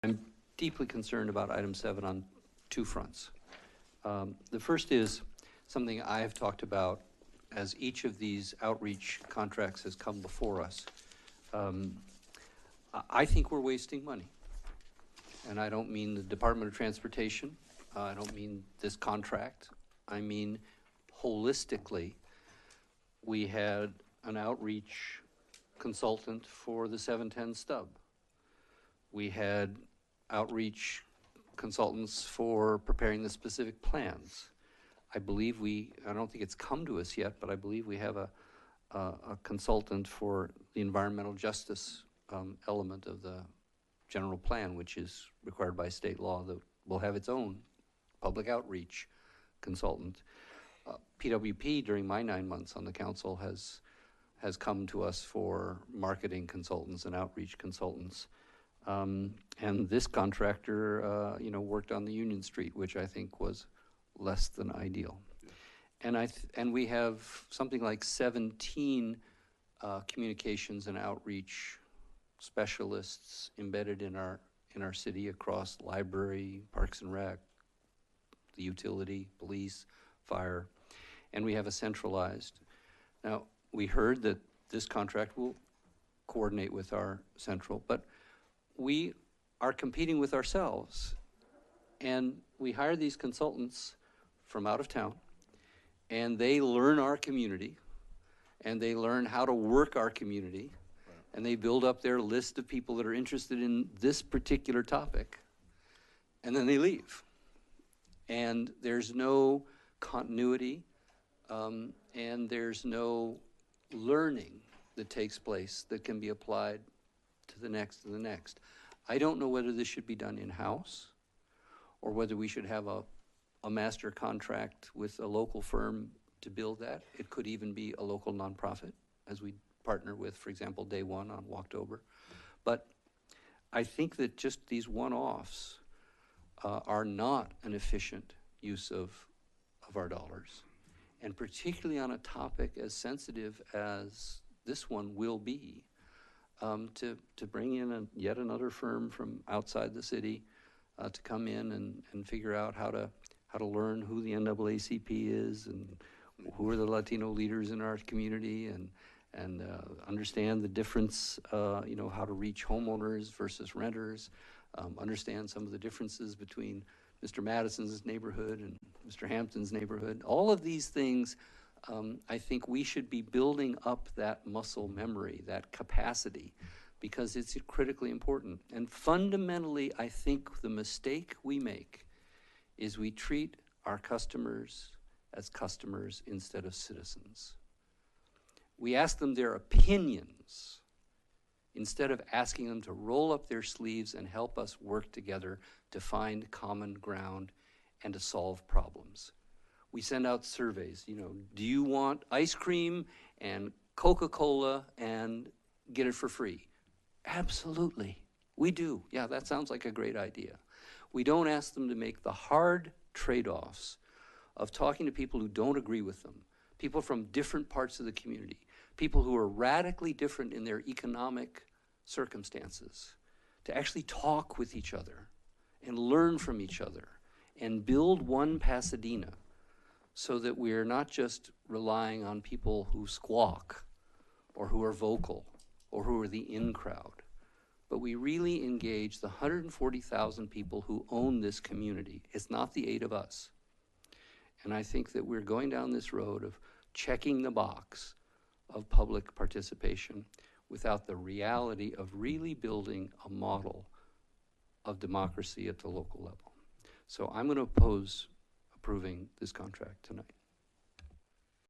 I'm deeply concerned about item 7 on two fronts. The first is something I have talked about as each of these outreach contracts has come before us. I think we're wasting money. And I don't mean the Department of Transportation. I don't mean this contract. I mean holistically. We had an outreach consultant for the 710 stub. We had outreach consultants for preparing the specific plans. I believe I don't think it's come to us yet, but I believe we have a consultant for the environmental justice element of the general plan, which is required by state law, that will have its own public outreach consultant. PWP, during my 9 months on the council, has come to us for marketing consultants and outreach consultants. And this contractor, worked on the Union Street, which I think was less than ideal. And we have something like 17 communications and outreach specialists embedded in our city across library, parks and rec, the utility, police, fire, and we have a centralized. Now, we heard that this contract will coordinate with our central, but we are competing with ourselves. And we hire these consultants from out of town, and they learn our community, and they learn how to work our community, and they build up their list of people that are interested in this particular topic, and then they leave. And there's no continuity, and there's no learning that takes place that can be applied to the next and the next. I don't know whether this should be done in-house or whether we should have a master contract with a local firm to build that. It could even be a local nonprofit, as we partner with, for example, Day One on Walktober. But I think that just these one-offs are not an efficient use of our dollars. And particularly on a topic as sensitive as this one will be, to bring in yet another firm from outside the city to come in and figure out how to learn who the NAACP is and who are the Latino leaders in our community, and understand the difference, how to reach homeowners versus renters, understand some of the differences between Mr. Madison's neighborhood and Mr. Hampton's neighborhood. All of these things, I think we should be building up that muscle memory, that capacity, because it's critically important. And fundamentally, I think the mistake we make is we treat our customers as customers instead of citizens. We ask them their opinions instead of asking them to roll up their sleeves and help us work together to find common ground and to solve problems. We send out surveys, do you want ice cream and Coca-Cola and get it for free? Absolutely, we do. Yeah, that sounds like a great idea. We don't ask them to make the hard trade-offs of talking to people who don't agree with them, people from different parts of the community, people who are radically different in their economic circumstances, to actually talk with each other and learn from each other and build one Pasadena, so that we're not just relying on people who squawk or who are vocal or who are the in crowd, but we really engage the 140,000 people who own this community. It's not the 8 of us. And I think that we're going down this road of checking the box of public participation without the reality of really building a model of democracy at the local level. So I'm going to oppose approving this contract tonight.